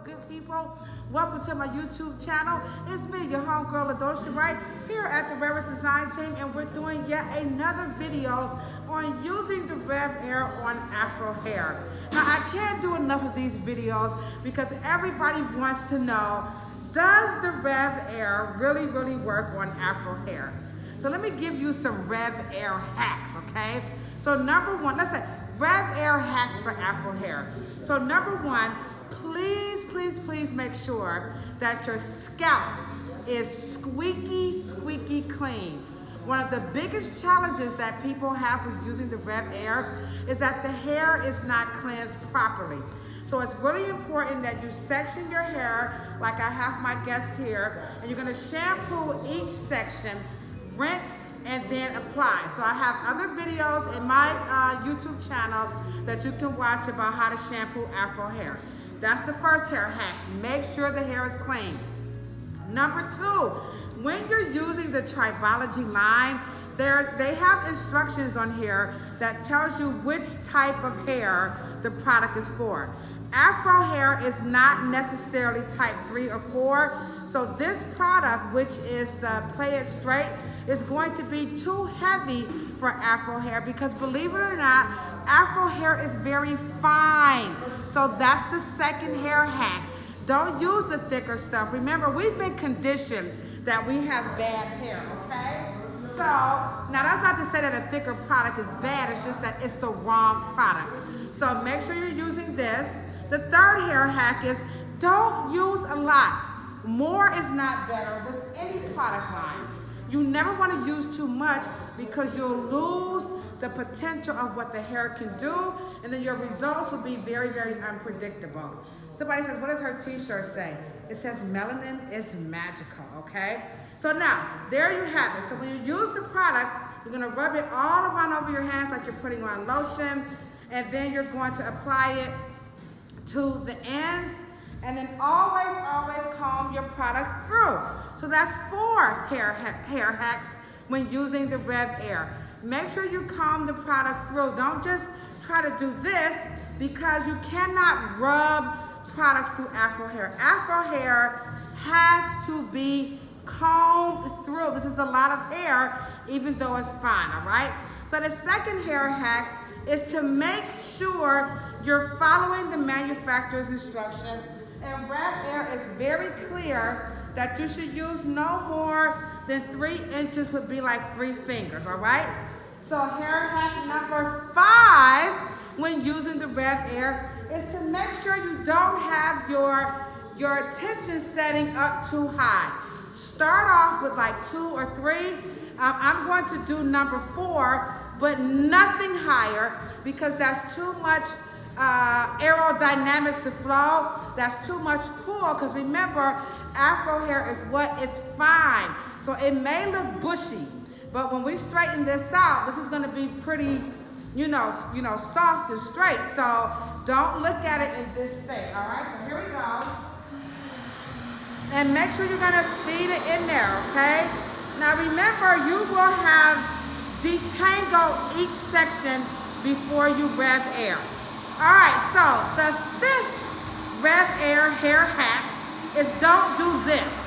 good people? Welcome to my YouTube channel. It's me, your homegirl Ladosha, right here at the RevAir Design Team, and we're doing yet another video on using the RevAir on Afro hair. Now, I can't do enough of these videos because everybody wants to know, does the RevAir really work on Afro hair? So let me give you some RevAir hacks, okay? So number one, let's say RevAir hacks for Afro hair. So number one, please make sure that your scalp is squeaky clean. One of the biggest challenges that people have with using the RevAir is that the hair is not cleansed properly. So it's really important that you section your hair like I have my guest here, and you're gonna shampoo each section, rinse, and then apply. So I have other videos in my YouTube channel that you can watch about how to shampoo Afro hair. That's the first hair hack. Make sure the hair is clean. Number two, when you're using the Tribology line, they have instructions on here that tells you which type of hair the product is for. Afro hair is not necessarily type 3 or 4, so this product, which is the Play It Straight, is going to be too heavy for Afro hair because, believe it or not, Afro hair is very fine. So that's the second hair hack. Don't use the thicker stuff. Remember, we've been conditioned that we have bad hair, okay? So, now that's not to say that a thicker product is bad, it's just that it's the wrong product. So make sure you're using this. The third hair hack is don't use a lot. More is not better with any product line. You never want to use too much because you'll lose the potential of what the hair can do, and then your results will be very unpredictable. Somebody says, what does her t-shirt say? It says melanin is magical, okay? So now, there you have it. So when you use the product, you're gonna rub it all around over your hands like you're putting on lotion, and then you're going to apply it to the ends, and then always comb your product through. So that's 4 hair hacks when using the RevAir. Make sure you comb the product through. Don't just try to do this because you cannot rub products through Afro hair. Afro hair has to be combed through. This is a lot of hair, even though it's fine, all right? So the second hair hack is to make sure you're following the manufacturer's instructions. And RevAir is very clear that you should use no more than 3 inches, would be like 3 fingers, all right? So hair hack number 5 when using the RevAir is to make sure you don't have your tension setting up too high. Start off with like 2 or 3. I'm going to do number 4, but nothing higher because that's too much aerodynamics to flow. That's too much pull because remember, Afro hair is what? It's fine. So it may look bushy, but when we straighten this out, this is going to be pretty, you know, soft and straight. So don't look at it in this state. All right, so here we go. And make sure you're going to feed it in there, okay? Now remember, you will have detangled each section before you RevAir. All right, so the 5th RevAir hair hack is don't do this.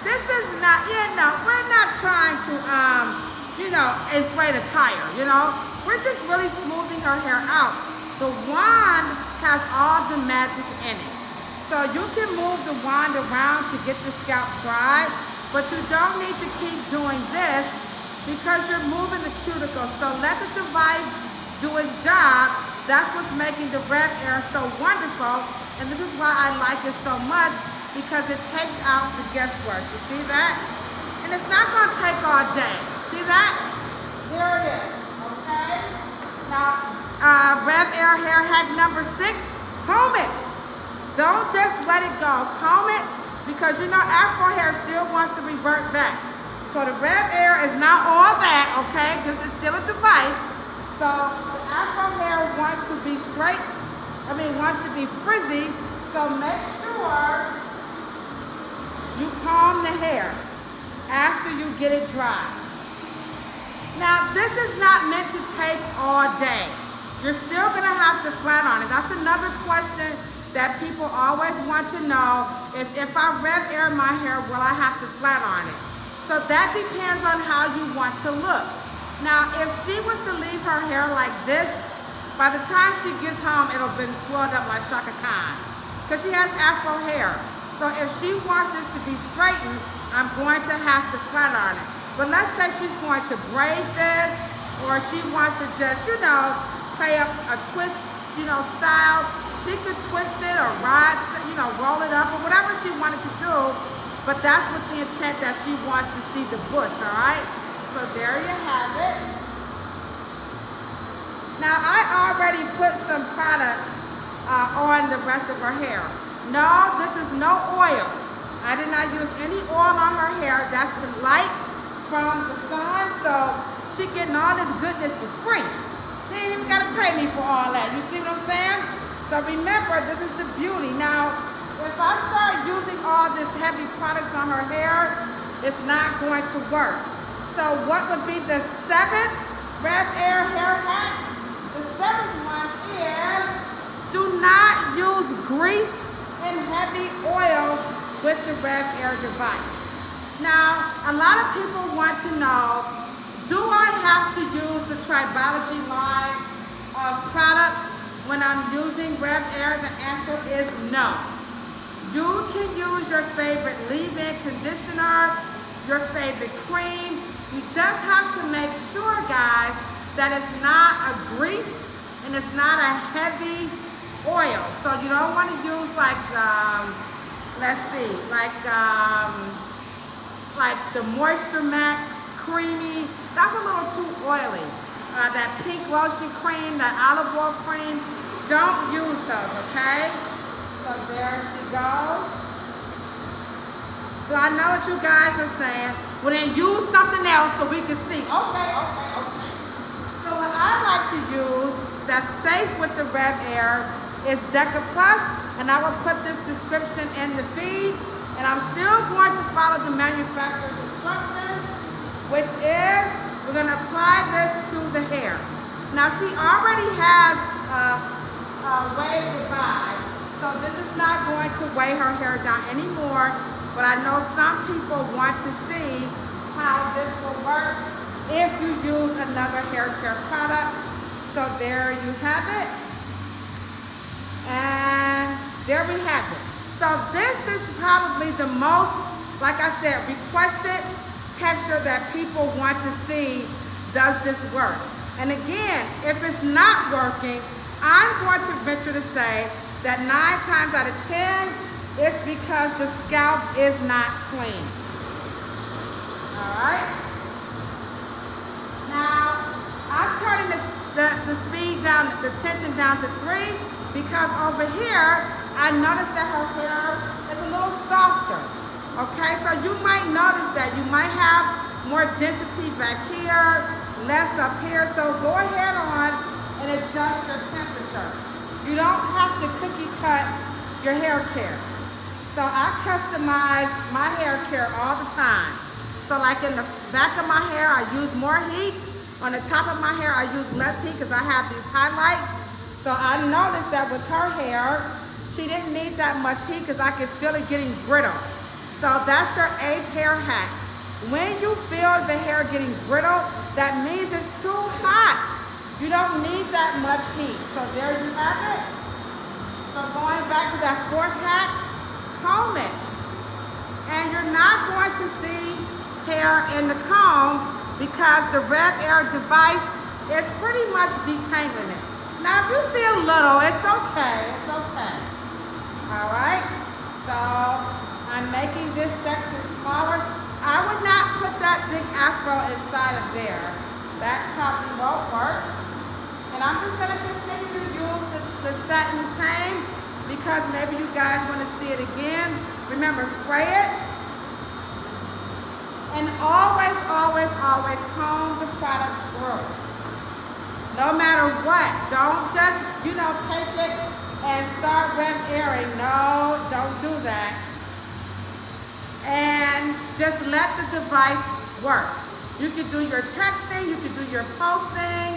This is not, we're not trying to, inflate a tire, We're just really smoothing our hair out. The wand has all the magic in it. So you can move the wand around to get the scalp dry, but you don't need to keep doing this because you're moving the cuticle. So let the device do its job. That's what's making the RevAir so wonderful, and this is why I like it so much, because it takes out the guesswork. You see that? And it's not going to take all day. See that? There it is, okay? Now, RevAir hair hack number 6, comb it. Don't just let it go. Comb it, because Afro hair still wants to revert back. So the RevAir is not all that, okay, because it's still a device. So the Afro hair wants to be straight, wants to be frizzy, so make sure you comb the hair after you get it dry. Now, this is not meant to take all day. You're still gonna have to flat on it. That's another question that people always want to know is if I RevAir my hair, will I have to flat iron it? So that depends on how you want to look. Now, if she was to leave her hair like this, by the time she gets home, it'll have been swelled up like Shaka Khan, because she has Afro hair. So if she wants this to be straightened, I'm going to have to flat iron it. But let's say she's going to braid this, or she wants to just, you know, play up a twist, you know, style. She could twist it or ride, you know, roll it up or whatever she wanted to do. But that's with the intent that she wants to see the bush, all right? So there you have it. Now I already put some products on the rest of her hair. No, this is no oil. I did not use any oil on her hair. That's the light from the sun. So she's getting all this goodness for free. She ain't even got to pay me for all that. You see what I'm saying? So remember, this is the beauty. Now, if I start using all this heavy products on her hair, it's not going to work. So what would be the 7th RevAir hair hack? The 7th one is do not use grease and heavy oils with the RevAir device. Now, a lot of people want to know, do I have to use the Tribology line of products when I'm using RevAir? The answer is no. You can use your favorite leave-in conditioner, your favorite cream. You just have to make sure, guys, that it's not a grease and it's not a heavy oil. So you don't want to use like, let's see, like the Moisture Max Creamy. That's a little too oily. That pink lotion cream, that olive oil cream, don't use those, okay? So there she goes. So I know what you guys are saying. Well, then use something else so we can see. Okay. So what I like to use that's safe with the RevAir is Deca Plus, and I will put this description in the feed. And I'm still going to follow the manufacturer's instructions, which is we're going to apply this to the hair. Now she already has a wave goodbye, so this is not going to weigh her hair down anymore. But I know some people want to see how this will work if you use another hair care product. So there you have it. And there we have it. So this is probably the most, like I said, requested texture that people want to see. Does this work? And again, if it's not working, I'm going to venture to say that 9 times out of 10, it's because the scalp is not clean. All right. Now, I'm turning the speed down, the tension down to 3, because over here, I noticed that her hair is a little softer. Okay, so you might notice that you might have more density back here, less up here. So go ahead on and adjust your temperature. You don't have to cookie cut your hair care. So I customize my hair care all the time. So like in the back of my hair, I use more heat. On the top of my hair, I use less heat because I have these highlights. So I noticed that with her hair, she didn't need that much heat because I could feel it getting brittle. So that's your 8th hair hack. When you feel the hair getting brittle, that means it's too hot. You don't need that much heat. So there you have it. So going back to that 4th hack, comb it. And you're not going to see hair in the comb because the RevAir device is pretty much detangling it. Now if you see a little, it's okay, it's okay. All right, so I'm making this section smaller. I would not put that big afro inside of there. That probably won't work. And I'm just gonna continue to use the satin tame because maybe you guys wanna see it again. Remember, spray it. And always, always, always comb the product through. No matter what, don't just, take it and start RevAiring. No, don't do that. And just let the device work. You can do your texting, you can do your posting.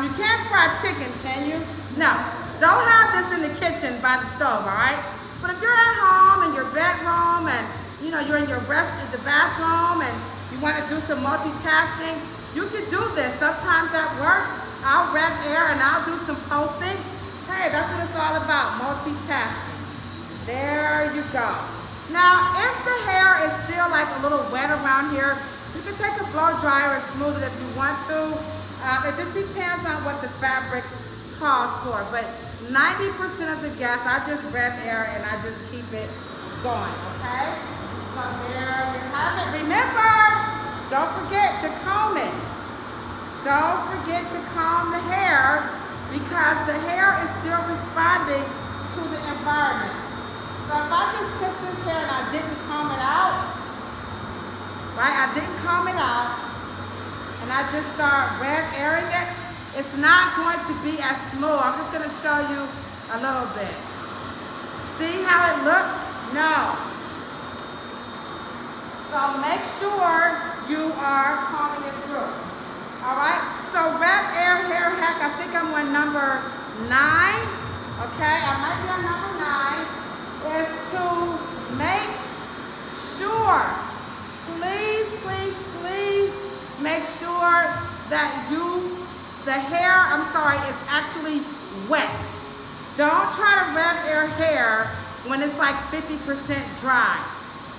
You can't fry chicken, can you? No, don't have this in the kitchen. by the stove, all right? But if you're at home in your bedroom and you're in the bathroom and you want to do some multitasking, you can do this. Sometimes at work, I'll RevAir and I'll do some posting. Hey, that's what it's all about, multitasking. There you go. Now, if the hair is still like a little wet around here, you can take a blow dryer and smooth it if you want to. It just depends on what the fabric calls for. But 90% of the gas, I just RevAir and I just keep it going, okay? So there we have it. Remember, don't forget to comb it. Don't forget to comb the hair because the hair is still responding to the environment. So if I just took this hair and I didn't comb it out, right? I didn't comb it out and I just start RevAiring it, it's not going to be as smooth. I'm just going to show you a little bit. See how it looks? No. So make sure you are combing it through. All right? So RevAir hair hack, I think I'm on number 9. Okay, I might be on number 9. Is to make sure, please, please, please make sure that the hair, is actually wet. Don't try to RevAir hair when it's like 50% dry.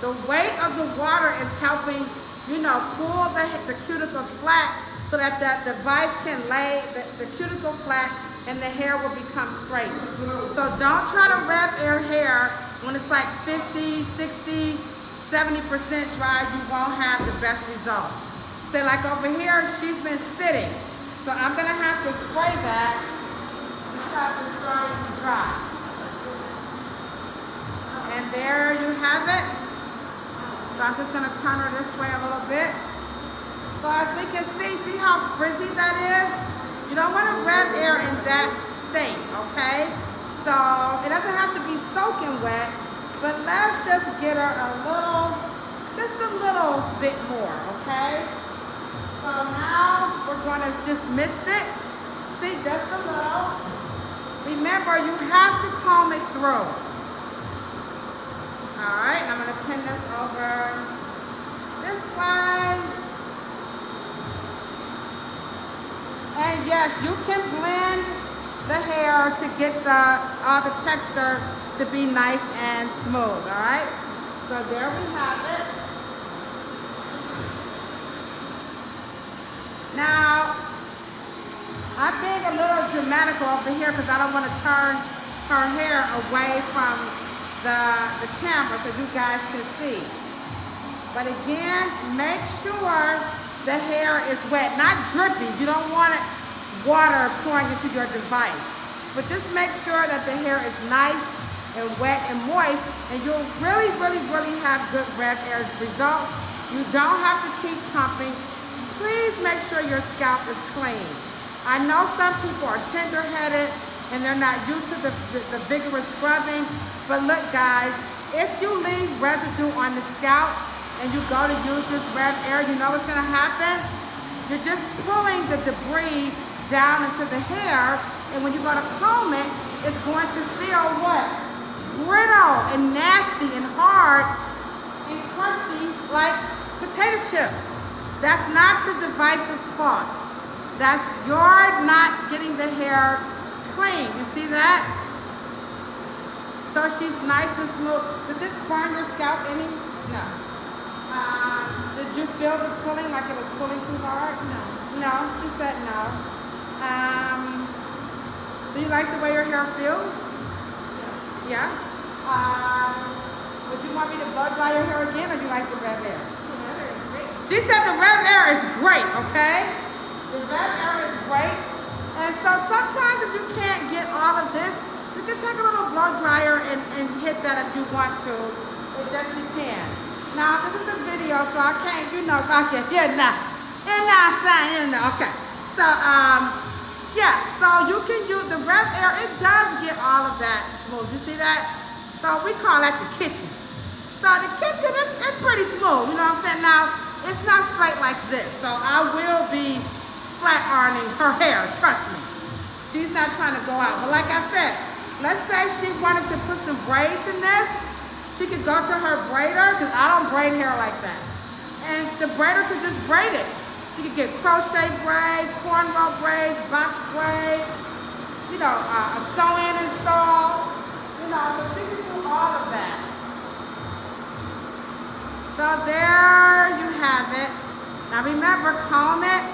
The weight of the water is helping, pull the cuticles flat so that the device can lay the cuticle flat and the hair will become straight. So don't try to RevAir hair when it's like 50, 60, 70% dry. You won't have the best results. So like over here, she's been sitting. So I'm gonna have to spray that because it's starting to dry. And there you have it. So I'm just gonna turn her this way a little bit. So as we can see how frizzy that is? You don't want to RevAir in that state, okay? So it doesn't have to be soaking wet, but let's just get her just a little bit more, okay? So now we're going to just mist it. See, just a little. Remember, you have to comb it through. All right, I'm going to pin this over this way. And yes, you can blend the hair to get all the texture to be nice and smooth, all right? So there we have it. Now, I'm being a little dramatic over here because I don't want to turn her hair away from the camera so you guys can see. But again, make sure the hair is wet, not drippy. You don't want water pouring into your device. But just make sure that the hair is nice and wet and moist, and you'll really, really, really have good RevAir results. You don't have to keep pumping. Please make sure your scalp is clean. I know some people are tender-headed and they're not used to the vigorous scrubbing, but look guys, if you leave residue on the scalp, and you go to use this RevAir, you know what's gonna happen? You're just pulling the debris down into the hair, and when you go to comb it, it's going to feel what? Brittle and nasty and hard and crunchy like potato chips. That's not the device's fault. That's you're not getting the hair clean. You see that? So she's nice and smooth. Did this burn your scalp any? No. Did you feel the pulling like it was pulling too hard? No. No, she said no. Do you like the way your hair feels? Yeah. Would you want me to blow dry your hair again, or do you like the RevAir? She said the RevAir is great, okay? The RevAir is great. And so sometimes if you can't get all of this, you can take a little blow dryer and hit that if you want to. It just depends. Now, this is a video, so I can't, if I can, okay. So, yeah, so you can use the RevAir. It does get all of that smooth. You see that? So we call that the kitchen. So the kitchen, it's pretty smooth, you know what I'm saying? Now, it's not straight like this, so I will be flat ironing her hair, trust me. She's not trying to go out. But like I said, let's say she wanted to put some braids in this, she could go to her braider, because I don't braid hair like that. And the braider could just braid it. She could get crochet braids, cornrow braids, box braids, you know, a sew-in install, you know, but she can do all of that. So there you have it. Now remember, comb it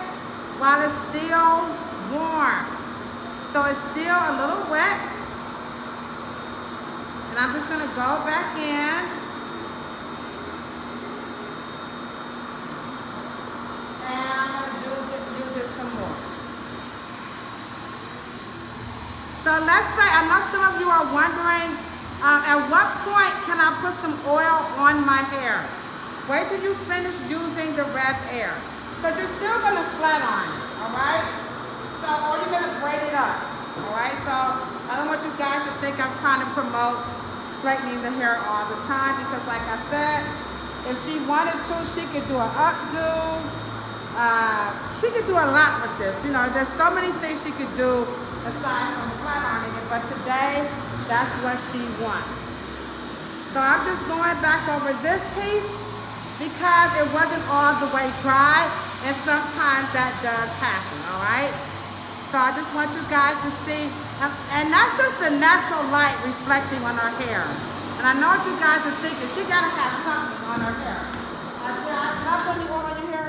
while it's still warm. So it's still a little wet. And I'm just gonna go back in. And I'm gonna use it some more. So let's say, I know some of you are wondering, at what point can I put some oil on my hair? Wait till you finish using the RevAir. Because you're still going to flat iron it, all right? So, or you're going to braid it up, all right? So, I don't want you guys to think I'm trying to promote straightening the hair all the time, because like I said, if she wanted to, she could do an updo. She could do a lot with this. You know, there's so many things she could do aside from flat ironing it, but today, that's what she wants. So I'm just going back over this piece, because it wasn't all the way dry, and sometimes that does happen, all right? So I just want you guys to see, and that's just the natural light reflecting on her hair. And I know what you guys are thinking, she gotta have something on her hair. Did I put any oil on your hair?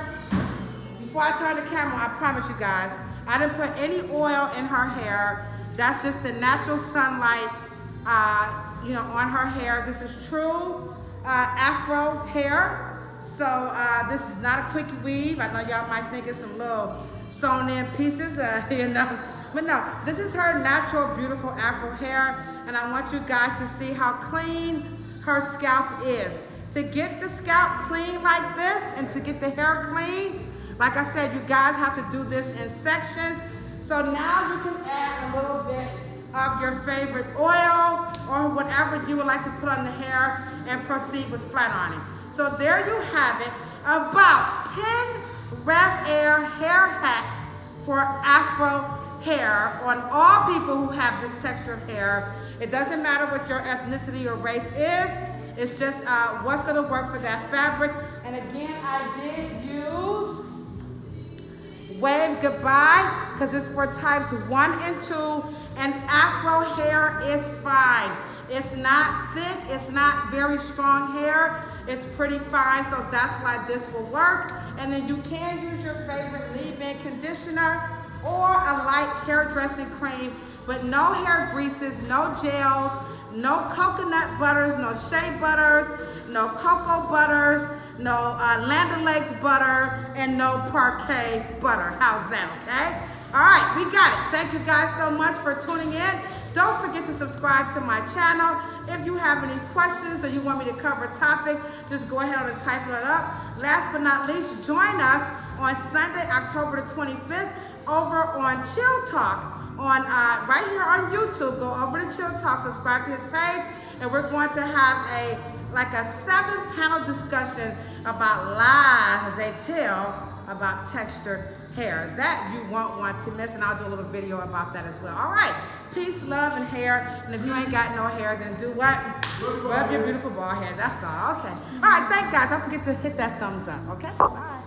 Before I turn the camera, I promise you guys, I didn't put any oil in her hair. That's just the natural sunlight, you know, on her hair. This is true Afro hair. So this is not a quickie weave. I know y'all might think it's some little sewn in pieces, you know. But no, this is her natural, beautiful Afro hair. And I want you guys to see how clean her scalp is. To get the scalp clean like this and to get the hair clean, like I said, you guys have to do this in sections. So now you can add a little bit of your favorite oil or whatever you would like to put on the hair and proceed with flat ironing. So there you have it, about 10 RevAir hair hacks for Afro hair on all people who have this texture of hair. It doesn't matter what your ethnicity or race is, it's just what's gonna work for that fabric. And again, I did use Wave Goodbye, because it's for types 1 and 2, and Afro hair is fine. It's not thick, it's not very strong hair. It's pretty fine, so that's why this will work. And then you can use your favorite leave-in conditioner or a light hair dressing cream, but no hair greases, no gels, no coconut butters, no shea butters, no cocoa butters, no Land O'Lakes butter, and no Parquet butter. How's that, okay? All right, we got it. Thank you guys so much for tuning in. Don't forget to subscribe to my channel. If you have any questions or you want me to cover a topic, just go ahead and type it up. Last but not least, join us on Sunday, October the 25th, over on Chill Talk, on right here on YouTube. Go over to Chill Talk, subscribe to his page, and we're going to have a 7-panel discussion about lies that they tell about textured hair. That you won't want to miss, and I'll do a little video about that as well. All right, peace, love, and hair. And if you ain't got no hair, then do what? Rub your beautiful bald head. That's all. Okay. All right, thank you guys. Don't forget to hit that thumbs up. Okay. Bye.